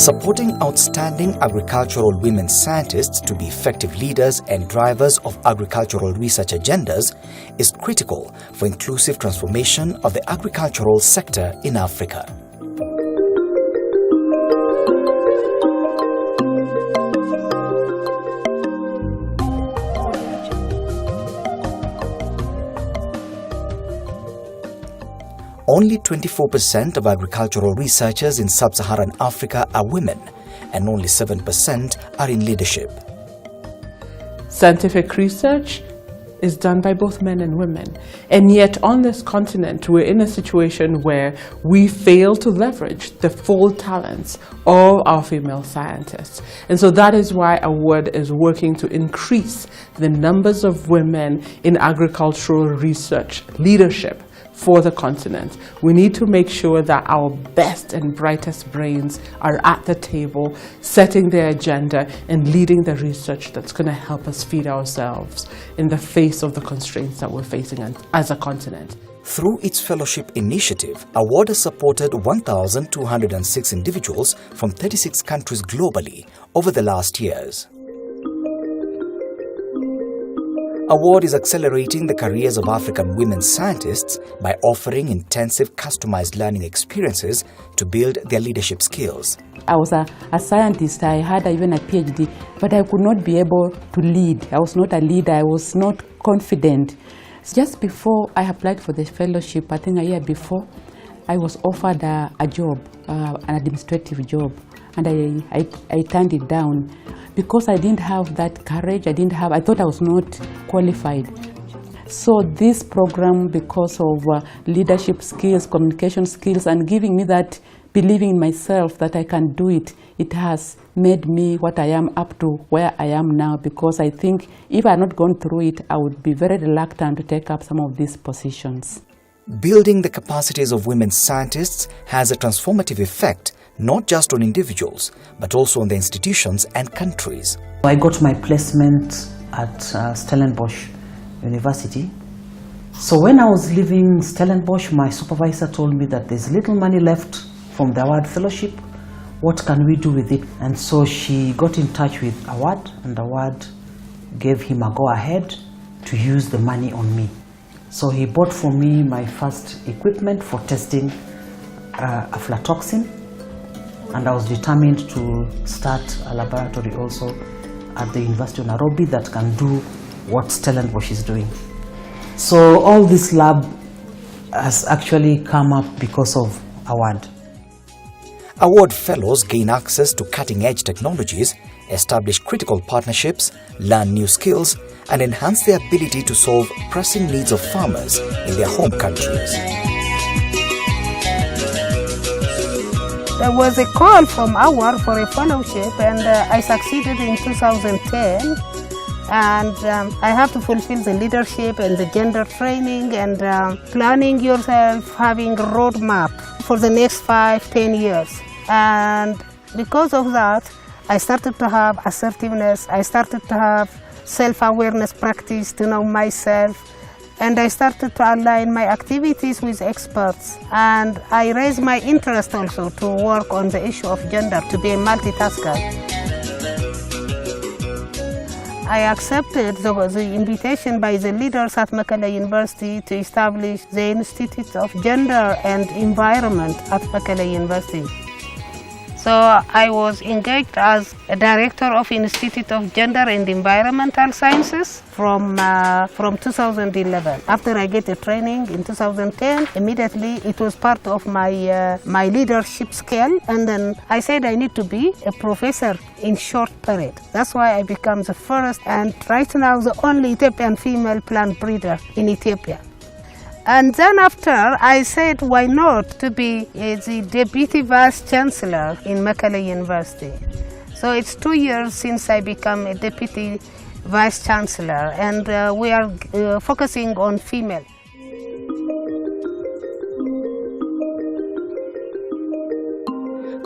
Supporting outstanding agricultural women scientists to be effective leaders and drivers of agricultural research agendas is critical for inclusive transformation of the agricultural sector in Africa. Only 24% of agricultural researchers in sub-Saharan Africa are women, and only 7% are in leadership. Scientific research is done by both men and women. And yet on this continent, we're in a situation where we fail to leverage the full talents of our female scientists. And so that is why Award is working to increase the numbers of women in agricultural research leadership for the continent. We need to make sure that our best and brightest brains are at the table, setting the agenda and leading the research that's going to help us feed ourselves in the face of the constraints that we're facing as a continent. Through its fellowship initiative, Award has supported 1,206 individuals from 36 countries globally over the last years. Award is accelerating the careers of African women scientists by offering intensive customized learning experiences to build their leadership skills. I was a scientist, I had even a PhD, but I could not be able to lead. I was not a leader, I was not confident. Just before I applied for the fellowship, I think a year before, I was offered a job, an administrative job, and I turned it down. Because I didn't have that courage, I thought I was not qualified. So this program, because of leadership skills, communication skills, and giving me that believing in myself that I can do it, it has made me what I am up to where I am now, because I think if I had not gone through it, I would be very reluctant to take up some of these positions. Building the capacities of women scientists has a transformative effect not just on individuals, but also on the institutions and countries. I got my placement at Stellenbosch University. So when I was leaving Stellenbosch, my supervisor told me that there's little money left from the Award Fellowship. What can we do with it? And so she got in touch with Award, and Award gave him a go-ahead to use the money on me. So he bought for me my first equipment for testing aflatoxin. And I was determined to start a laboratory also at the University of Nairobi that can do what Stellenbosch is doing. So all this lab has actually come up because of Award. Award fellows gain access to cutting-edge technologies, establish critical partnerships, learn new skills, and enhance their ability to solve pressing needs of farmers in their home countries. There was a call from Award for a fellowship, and I succeeded in 2010. And I have to fulfill the leadership and the gender training and planning yourself, having a roadmap for the next 5-10 years. And because of that, I started to have assertiveness, I started to have self-awareness practice to know myself. And I started to align my activities with experts. And I raised my interest also to work on the issue of gender, to be a multitasker. I accepted the invitation by the leaders at Mekelle University to establish the Institute of Gender and Environment at Mekelle University. So I was engaged as a director of Institute of Gender and Environmental Sciences from 2011. After I get the training in 2010, immediately it was part of my leadership skill, and then I said I need to be a professor in short period. That's why I became the first and right now the only Ethiopian female plant breeder in Ethiopia. And then after, I said, why not to be the Deputy Vice Chancellor in Mekelle University. So it's 2 years since I became a Deputy Vice Chancellor, and we are focusing on female.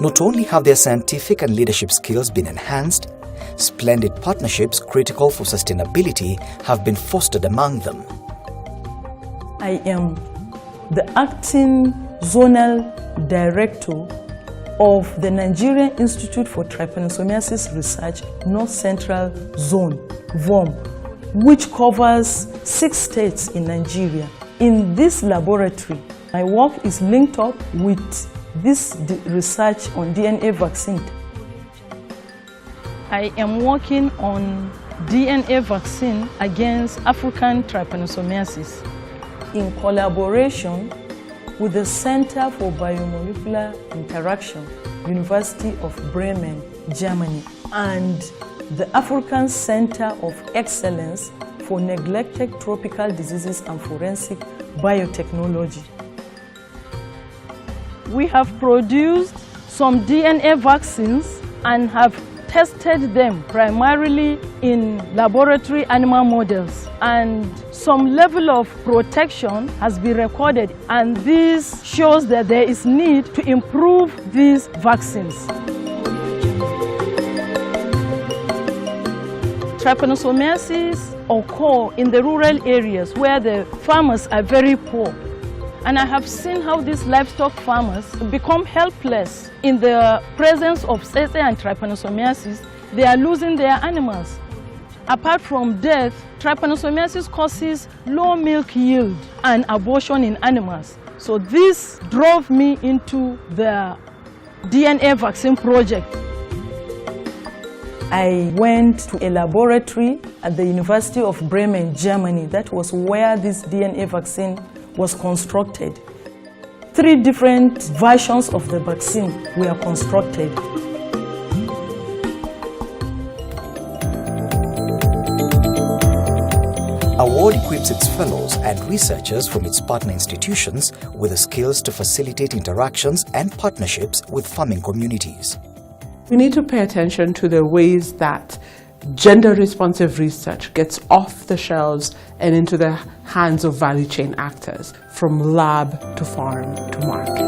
Not only have their scientific and leadership skills been enhanced, splendid partnerships critical for sustainability have been fostered among them. I am the acting zonal director of the Nigerian Institute for Trypanosomiasis Research North Central Zone, VOM, which covers 6 states in Nigeria. In this laboratory, my work is linked up with this research on DNA vaccine. I am working on DNA vaccine against African trypanosomiasis in collaboration with the Center for Biomolecular Interaction, University of Bremen, Germany, and the African Center of Excellence for Neglected Tropical Diseases and Forensic Biotechnology. We have produced some DNA vaccines and have tested them primarily in laboratory animal models, and some level of protection has been recorded, and this shows that there is need to improve these vaccines. Trypanosomiasis occur in the rural areas where the farmers are very poor. And I have seen how these livestock farmers become helpless in the presence of tsetse and trypanosomiasis. They are losing their animals. Apart from death, trypanosomiasis causes low milk yield and abortion in animals. So this drove me into the DNA vaccine project. I went to a laboratory at the University of Bremen, Germany. That was where this DNA vaccine was constructed. 3 different versions of the vaccine were constructed. Award equips its fellows and researchers from its partner institutions with the skills to facilitate interactions and partnerships with farming communities. We need to pay attention to the ways that gender-responsive research gets off the shelves and into the hands of value chain actors, from lab to farm to market.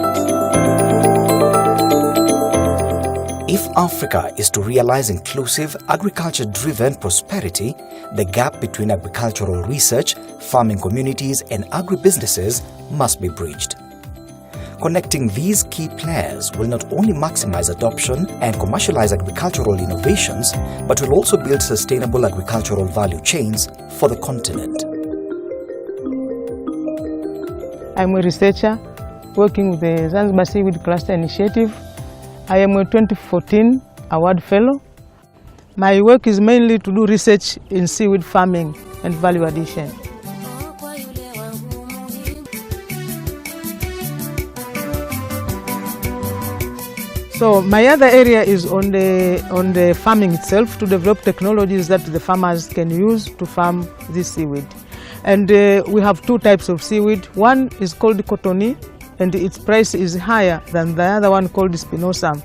If Africa is to realize inclusive, agriculture-driven prosperity, the gap between agricultural research, farming communities, and agribusinesses must be bridged. Connecting these key players will not only maximize adoption and commercialize agricultural innovations, but will also build sustainable agricultural value chains for the continent. I'm a researcher working with the Zanzibar Seaweed Cluster Initiative. I am a 2014 award fellow. My work is mainly to do research in seaweed farming and value addition. So my other area is on the farming itself, to develop technologies that the farmers can use to farm this seaweed. And we have 2 types of seaweed. One is called cottony, and its price is higher than the other one called spinosum.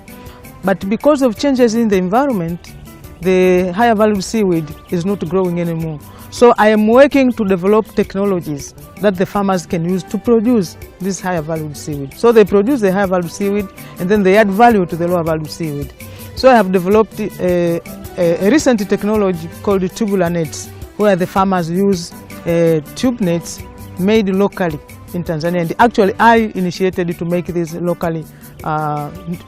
But because of changes in the environment, the higher value seaweed is not growing anymore. So I am working to develop technologies that the farmers can use to produce this higher value seaweed. So they produce the higher value seaweed and then they add value to the lower value seaweed. So I have developed a recent technology called tubular nets, where the farmers use tube nets made locally in Tanzania. And actually I initiated to make these locally,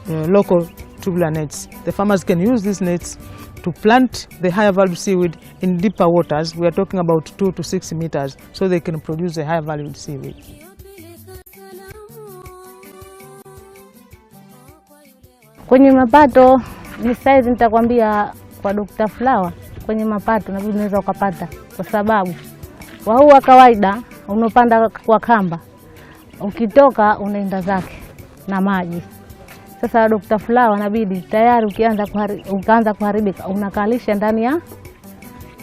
local tubular nets. The farmers can use these nets to plant the higher value seaweed in deeper waters. We are talking about 2 to 6 meters, so they can produce the higher value seaweed. Kwenye mapato ni size, nitakwambia kwa Dr. Flower, kwenye mapato nabidi unaweza ukapata, kwa sababu wa huu wa kawaida unapanda kwa kamba, ukitoka unaenda zake na maji. Sasa Dr. Flower nabidi tayari ukaanza kuharibika, unakalisha ndani ya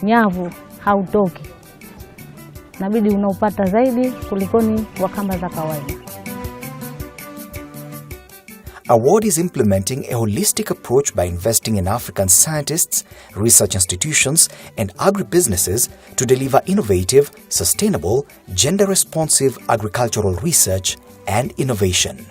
nyavu, hautoki. Nabidi unaupata zaidi kulikoni wa kamba za kawaida. Award is implementing a holistic approach by investing in African scientists, research institutions, and agribusinesses to deliver innovative, sustainable, gender-responsive agricultural research and innovation.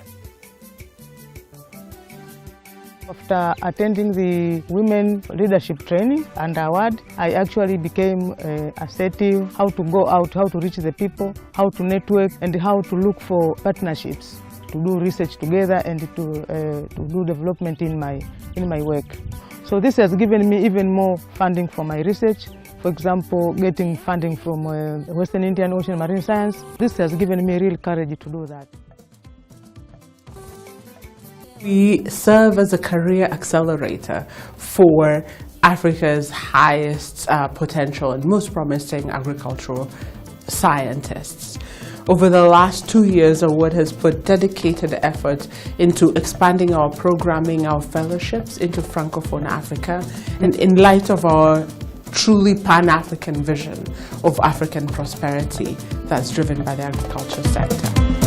After attending the women leadership training and award, I actually became assertive, how to go out, how to reach the people, how to network, and how to look for partnerships. do research together and to do development in my work. So this has given me even more funding for my research. For example, getting funding from Western Indian Ocean Marine Science. This has given me real courage to do that. We serve as a career accelerator for Africa's highest potential and most promising agricultural scientists. Over the last 2 years, our award has put dedicated effort into expanding our programming, our fellowships into Francophone Africa, and in light of our truly Pan-African vision of African prosperity that's driven by the agriculture sector.